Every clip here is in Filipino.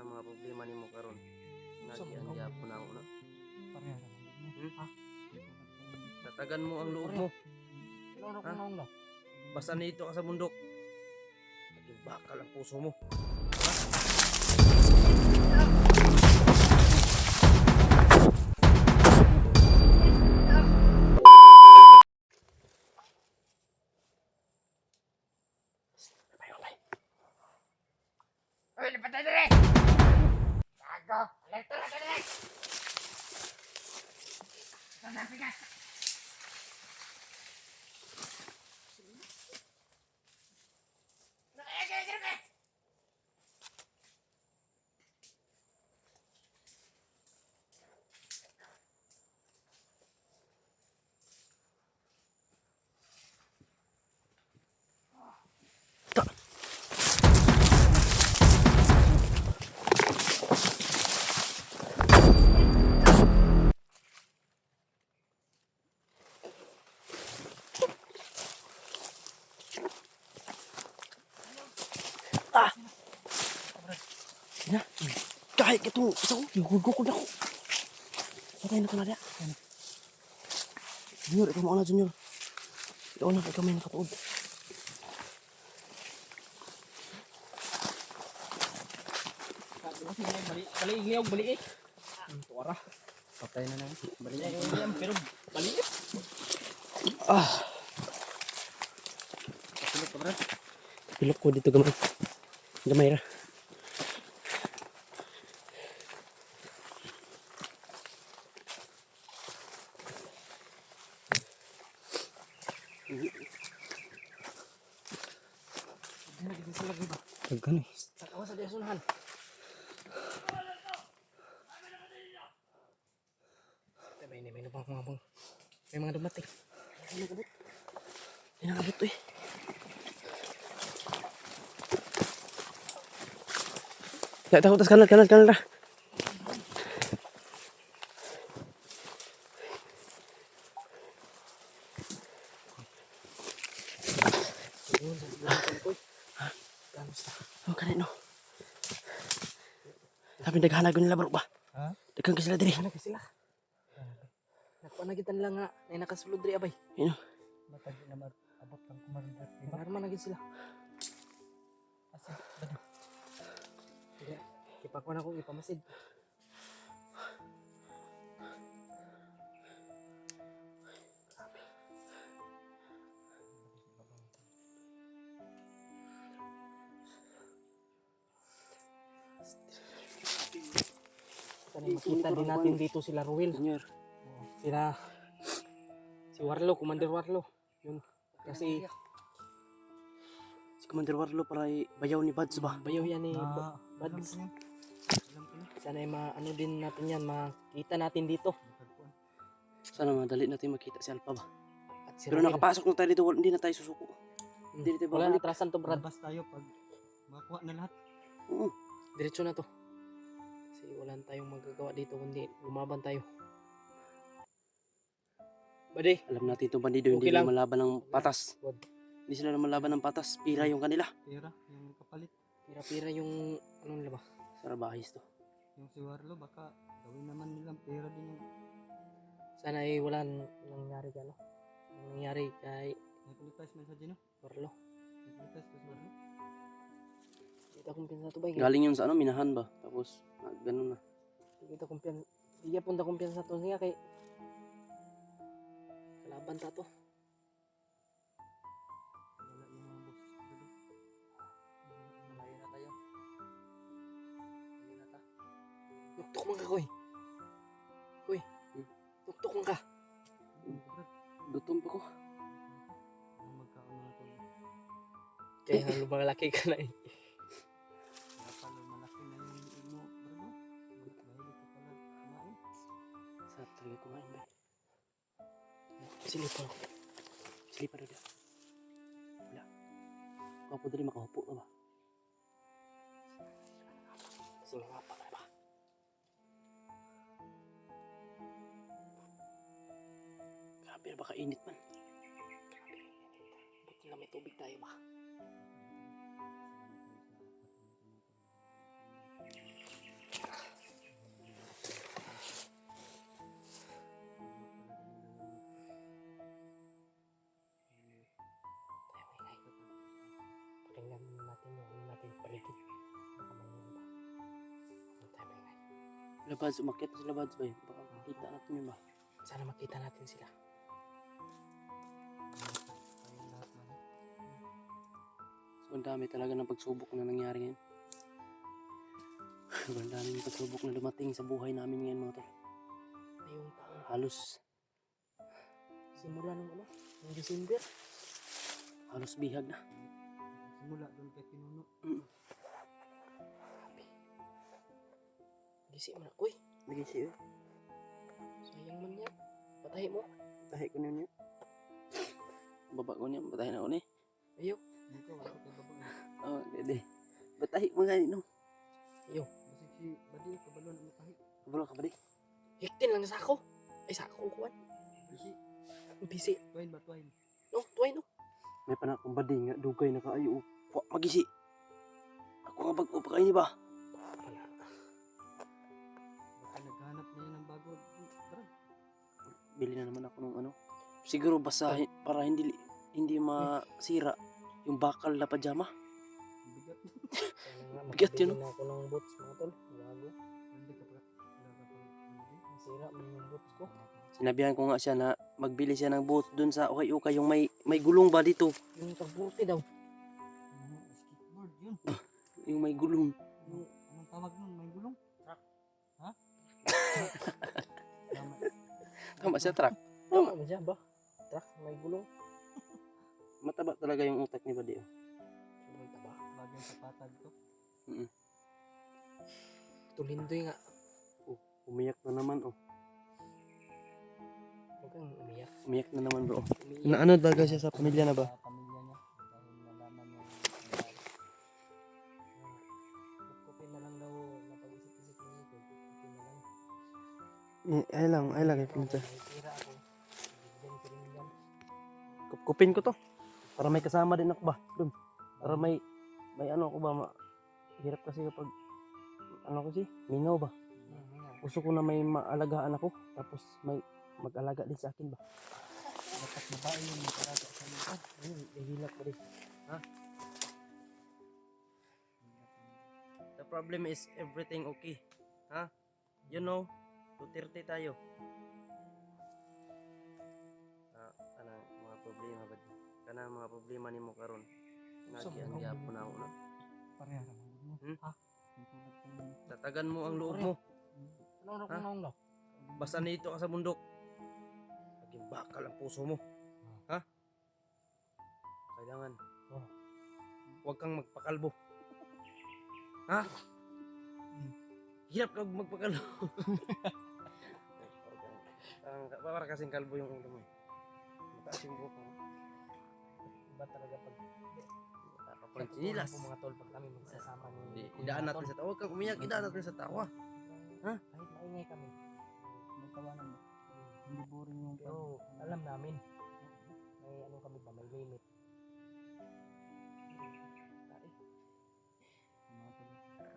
mga problema nimo karon. Nagyan gyapon ako na. Pareha naman. Ha? Tatagan mo ang loob mo. Ano Ha? kung na? Basta nito ka sa bundok. Naging bakal ang puso mo. Uy, lipat na dire! Gago! Alerto na ka dire! Sanabi ka! Nakayagay ka! Ya. Kahit itong isa ko, yuhugo ko na ko. Patay na ka na dia. Junior, ikaw mauna Junior. Ikaw na, ikaw may nakatuod. Bali, ngiyog, bali eh. Tuwara. Patay na naman. Bali yan, pero bali eh. Pilok ka ba? Pilok ko dito gamay. Gamay ra. Agkan eh. Takawa sa disunahan. May mga dumating. May nakabot eh. Ya, takot tas kanan ra. Oh, kanino. Sabi naghanag ko nila bro ba? Ha? Daghang ka sila diri. Ano ka sila? Nakapanagitan lang nga. Ay nakasulod rin abay. Yun. Matagi na abot ng kumarindas. Marman naging sila. Asa? Bado. Sige. Ipakuha na akong ipamasid. Sana makita din natin dito sila Ruel. Junior. Sila si Warlo, Commander Warlo. Yun. Kasi Si Commander Warlo para bayaw ni Bads ba? bayaw yan ni Bads. Sana ay ano din natin yan, makita natin dito. Sana madali natin makita si Alpha ba? At si Pero Ruel. nakapasok na tayo dito, hindi na tayo susuko. Hindi na tayo Wala babalik. natrasan to Brad. Labas tayo pag makuha na lahat. Oo. Diretso na to. Kasi wala tayong magagawa dito kundi lumaban tayo. Bade, Alam natin itong bandido, Okay hindi lang. naman laban ng patas. Wag. Hindi sila naman laban ng patas, pira yung kanila. Pera, yung kapalit. Pira-pira yung ano nila ba? Sarabahis to. Yung si Warlo, baka gawin naman nilang pera din yung Sana ay wala nangyari ka, no? Nangyari kay nagpulitas message no? Warlo. Nagpulitas to si Warlo. Kita kumpiyansa to ba? Galing yun sa ano, minahan ba? Tapos, ganun na. Kita kumpiyansa. Hindi punta kumpiyansa to niya kay kalaban ta to. Wala yung mga boss. Malayo na tayo. Malayo na ta. Tuktok man ka, Koy. Koy. Tuktok man ka. Gutom pa ko. Yung magkaano na to. Kaya lumang laki ka na eh. Kaya pala malaki na yung ino, bro. Mahilig ka pala kumain. Sarap talaga kumain ba? Silipan. Silipan na dyan. Wala. Kapo dali makahupo ka ba? Kasi nga pa ka ba? Grabe na baka init man. Buti na may tubig tayo ba? paligid. Baka mayroon pa. Ano tayo maingay? Labads, umakyat na sa labads ba yun? Baka makita natin yun ba? Sana makita natin sila. Kayong lahat man. So, ang dami talaga ng pagsubok na nangyari ngayon. Sobrang daming pagsubok na dumating sa buhay namin ngayon mga tol. Ngayong taon. Halos, Simula nung ano? Ng December. halos bihag na. Simula doon kay Pinuno. Gisi mo na. Uy, Lagi siya. sayang man yan. Patahi mo. Tahi ko niya. Baba ko niya. Batahin ako ni. Ayaw. Dito wala kay babae. Oh, dede. Batahi mo gani no. Ayaw. Basig si Badi kabalon ang tahi. Kabalo ka ba di? Hiktin lang sa ako. Ay, sa ako kuwan. Bisi. Bisi. Twain ba twain? No, tuway no. May panakong badi nga. Dugay na kaayo. Wa magisi. Ako nga bago pa kayo ni ba? Wala. Baka naghanap na yan ng bago. Tara. Bili na naman ako ng ano. Siguro basahin para hindi masira yung bakal na pajama. Bigat. Sana nga, Bigat yun, makabili na ako ng boots mga tol. Bago. Hindi ka pa. Wala ka pa. Masira mo yung boots ko. Sinabihan ko nga siya na magbili siya ng boot dun sa ukay-ukay yung may gulong ba dito? Yung pagbuti daw. Skateboard yun. Yung may gulong. Anong tawag nun? May gulong? Truck. Ha? Tama. Tama siya, truck. Tama ba siya ba? Truck, may gulong. Mataba talaga yung utak ni Badi. Oh. Sobrang taba. Bagay sa patag to. Tulindoy nga. Umiyak na naman, oh. Huwag kang umiyak. Umiyak na naman, bro. Umiyak. Na ano talaga siya sa pamilya na ba? Sa pamilya niya. Dahil nalaman niya. Kupin na lang daw. Napag-isip-isip niya ito. Kupin na lang. Ay lang, ipinta. May tira ako. Bigyan ko rin yan. Kupin ko to. Para may kasama din ako ba? Dun. Para may ano ako ba? Hirap kasi kapag, ano kasi, mingaw ba? Gusto ko na may maalagaan ako. Tapos may mag-alaga din sa akin ba? Dapat babae yung magkaraga sa lupa. Ihilak ko rin. Ha? The problem is everything okay. Ha? You know, 230 tayo. Kanang mga problema ba? Kanang mga problema ni mo karon. Nagyan gyapon na ako na. Pareha naman. Hmm? Ha? Tatagan mo ang loob mo. Ano Ha? na? Basta nito ka sa bundok. Naging bakal ang puso mo. Ha? Kailangan. Oh. Huwag kang magpakalbo. Ha? Hirap ka magpakalbo. Para kasing kalbo yung ulo mo. Mataas yung buhok mo. Iba talaga pag Kapag sinilas. po mga tol pag kami magsasama ni Idaan natin sa tawa. Huwag kang umiyak. Idaan natin sa tawa. Ha? Kahit maingay kami. May tawanan mo. Hindi boring yung Pero alam namin. May ano kami ba? May limit.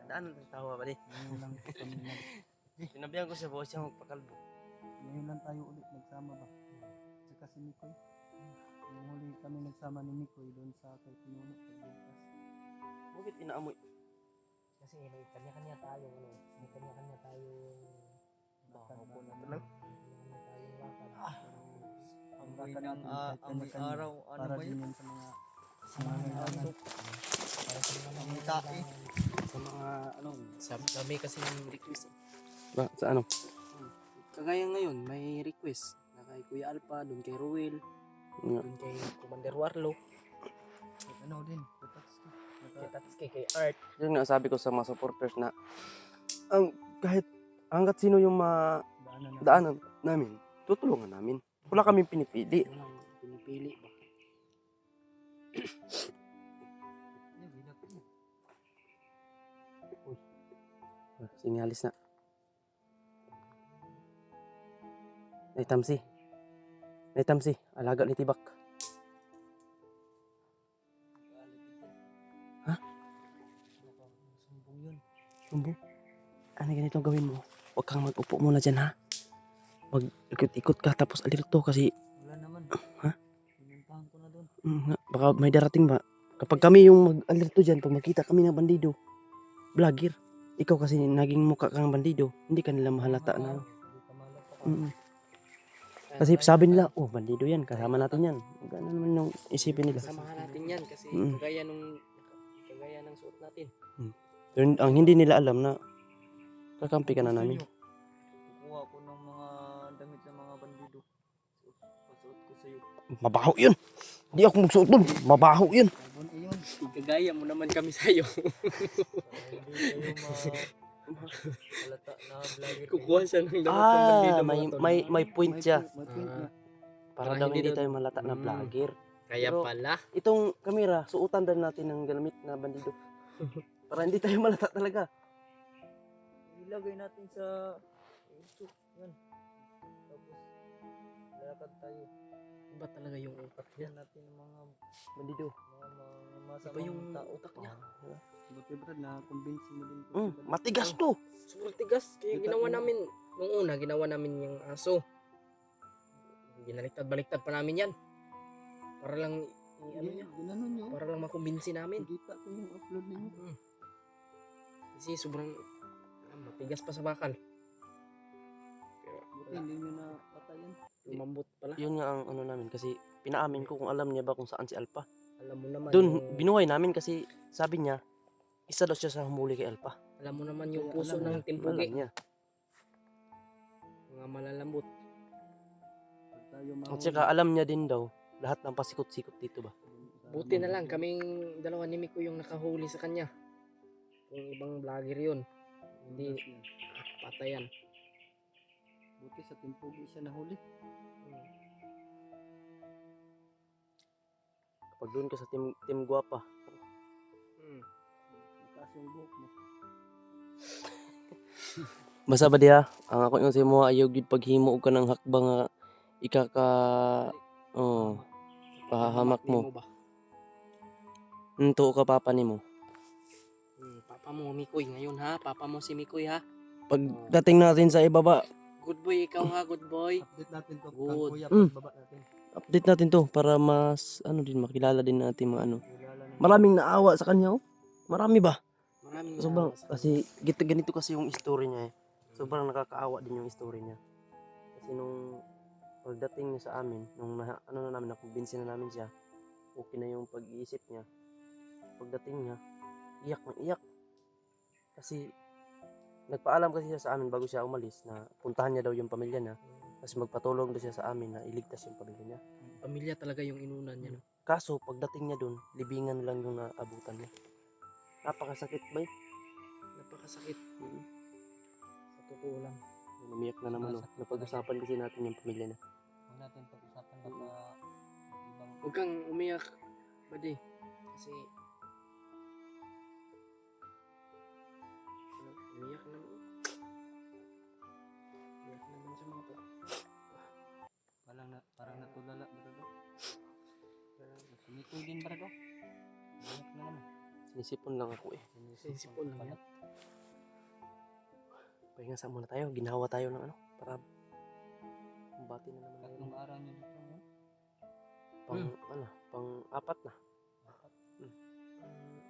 Idaan natin sa tawa ba di? Ngayon lang kami Sinabihan ko siya buhay siya magpakalbo. Ngayon lang tayo ulit nagsama ba? Tsaka si Mikoy. Yung huli kami nagsama ni Mikoy doon sa kay Pinuno pagbigkas. Bakit inaamoy? Kasi may kanya-kanya tayong ano. May kanya-kanya tayong Bakal po ba? na lang. kanya-kanya tayong lakad. Ang Amoy bakal ng natin, kahit amoy kanya-kanya, araw, ano para ba din yun? yun sa mga Sa mga kailangan. para sa mga Ang tae. Sa mga ano? Dami kasi ng request. Ba, sa ano? Kagaya ngayon, may request na kay Kuya Alpa, doon kay Ruel, doon kay Commander Warlo, Ano din, Kutats ko. kay Tatsuki, kay Art. Yun nga sabi ko sa mga supporters na kahit hanggat sino yung Daanan na. daanan namin, tutulungan namin. Wala kaming pinipili. Walang pinipili ba? Yan, bilat mo. Singalis na. Nay Tamsi, alaga ni Tibak. Sumbong yun. Sumbo. Ano ganito gawin mo? Huwag kang mag-upo muna dyan ha. Mag-ikot-ikot ka tapos alirto kasi Wala naman. Ha? Pinuntahan ko na doon. baka may darating ba? Kapag kami yung mag-alerto dyan, pag makita kami ng bandido, vlogger, ikaw kasi naging mukha kang bandido, hindi ka nila mahalata na. Hindi ka malata. Mm. Kasi sabi nila, oh bandido yan, kasama natin yan. Gano'n naman yung isipin nila. Kasamahan natin yan kasi Mm. kagaya ng suot natin. Pero ang hindi nila alam na kakampi ka na namin. Kukuha ko ng mga damit ng mga bandido. Pasuot ko sa'yo. Mabaho yun. Hindi ako magsuot dun. Mabaho yun. Sabon iyon. Kagaya mo naman kami sa'yo. Hindi kayo halata na vlogger. Kukuha siya ng damit ng bandido May point siya. May point nga. Para Para daw hindi hindi daw- tayo malata na vlogger. Kaya Pero- pala. Itong kamera, suotan din natin ng gamit na bandido. Para hindi tayo malata talaga. Ilagay natin sa ito. Yan. Tapos lalakad tayo. Iba talaga yung utak niya. Yan natin ng mga Bandido. masamang Iba yung tao. utak niya. Buti brad, na-convince mo din ko. Matigas to. Sobrang tigas. Kaya Kita ginawa mo. namin, nung una, ginawa namin yung aso. Ginaliktad-baliktad pa namin yan. Para lang, ano niya, Ginanon nyo. para lang makumbinsi namin. Kita ko yung upload ninyo. Kasi sobrang matigas pa sa bakal. Buti hindi nyo na patayan. Lumambot pala. Yun nga ang ano namin kasi pinaamin ko kung alam niya ba kung saan si Alpha. Alam mo naman Doon yung, binuhay namin kasi sabi niya isa daw siya sa humuli kay Alpha. alam mo naman yung Kaya puso alam ng Alam timpugi. niya. Mga malalambot. Pag tayo At saka alam niya din daw lahat ng pasikot-sikot dito ba. Buti na lang kaming dalawa ni Miko yung nakahuli sa kanya. Kung ibang vlogger yun, hindi patayan. Buti sa timpugi siya nahuli. Kapag doon ka sa team Guapa, Mataas yung buhok mo. basta ba diha ang ako yung sa mo ayaw gid paghimo og kanang hakbang nga ikaka oh pahamak mo. ba? Nto ka papa nimo. Papa mo Mikoy ngayon ha. Papa mo si Mikoy ha. Pag dating natin sa ibaba, Good boy ikaw ha, good boy. Update natin to. Good. Kang kuya, Mm. pagbaba natin. update natin to para mas ano din makilala din natin mga ano. Kilala na. Maraming naawa sa kanya oh. Marami ba? Maraming Sobrang salamat sa kasi ganito kasi yung story niya eh. Sobrang nakakaawa din yung story niya. Kasi nung pagdating niya sa amin, nung ano na namin, nakumbinsi na namin siya, okay na yung pag-iisip niya. Pagdating niya, iyak na iyak. Kasi nagpaalam kasi siya sa amin bago siya umalis na puntahan niya daw yung pamilya niya. Kasi magpatulong daw siya sa amin na iligtas yung pamilya niya. pamilya talaga yung inunan niya. No? Kaso pagdating niya doon, libingan lang yung naabutan niya. Napakasakit ba eh? Napakasakit. Sa totoo lang. Umiyak na naman oh. Napag-usapan kasi natin yung pamilya niya. Huwag natin pag-usapan baka ibang Huwag kang umiyak, buddy. Kasi umiyak naman. Umiyak naman siya mga to. parang natulala brado. Sumikoy din brado. Banyak na naman. Sinisipon lang ako eh. Sinisipon lang yan. Pahinga sa muna tayo. Ginawa tayo ng ano. Para kumbati na naman Tatlong ngayon. araw niyo dito. No? Pang ano. Pang apat na.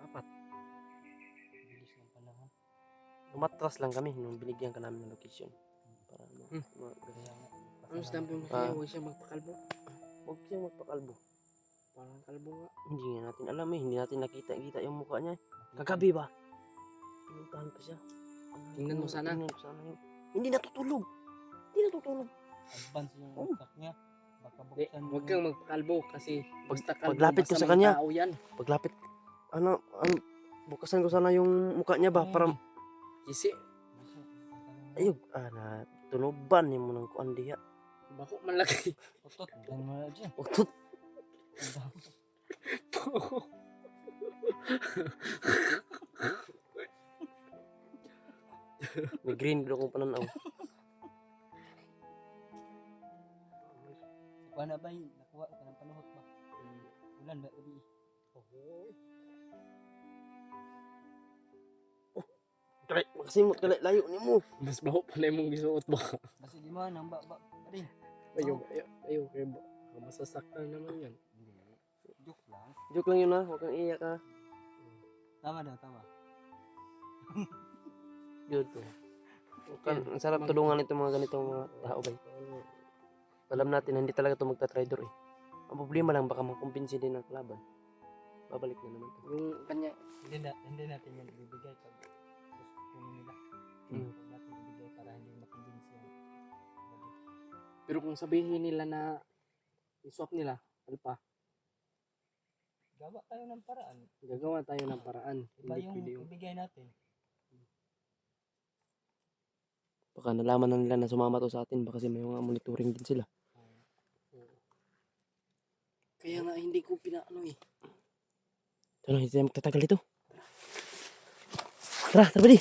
Apat. Bilis ng panahon. Umatras lang kami nung binigyan ka namin ng location. Para Kaya nga. Ano sa dampi mo Ah. kaya huwag siya magpakalbo? Huwag siyang magpakalbo. Parang kalbo nga. Hindi nga natin alam eh. Hindi natin nakita yung mukha niya eh. Kagabi ba? Pinuntahan ko siya. Tingnan mo sana. Tingnan ko sana yun. Hindi natutulog. Hindi natutulog. Advance yung Oh. utak niya. Baka Di, buksan huwag kang magpakalbo kasi basta kalbo, paglapit ko sa masamang kanya. tao yan. Paglapit, ano, bukasan ko sana yung mukha niya ba? Para, Kasi ayog, na tunuban mo ng kuan diha. bako malaki. Otot. Dan mo na dyan. Utot. May green blue kong pananaw. Kuha na ba yun? Nakuha ka ng panuhot ba? Ulan ba? Uli. Kaya, makasimot ka layo ni mo. Mas baho pala yung mong gisuot ba? Basta di mo nang ba? Rin. Ayaw, kayo ba? Masasaktan naman yan. Joke lang. Joke lang yun ha, huwag kang iiyak ha. Tama daw, tama. Yun to. Ang sarap tulungan itong mga ganitong mga tao ba. Alam natin, hindi talaga ito magta-trader eh. Ang problema lang, baka makumbinsi din ang kalaban. Babalik na naman to. Yung kanya, hindi natin yung ibibigay pag gusto kunin nila. Huwag natin ibigay para hindi makumbinsi yung baboy. Pero kung sabihin nila na i-swap nila, ano pa? Gagawa tayo ng paraan. Iba yung ibigay natin. Baka nalaman na nila na sumama to sa atin, baka kasi may mga monitoring din sila. Kaya nga hindi ko pinaano eh. So, hindi tayo magtatagal ito. Tara, tara buddy.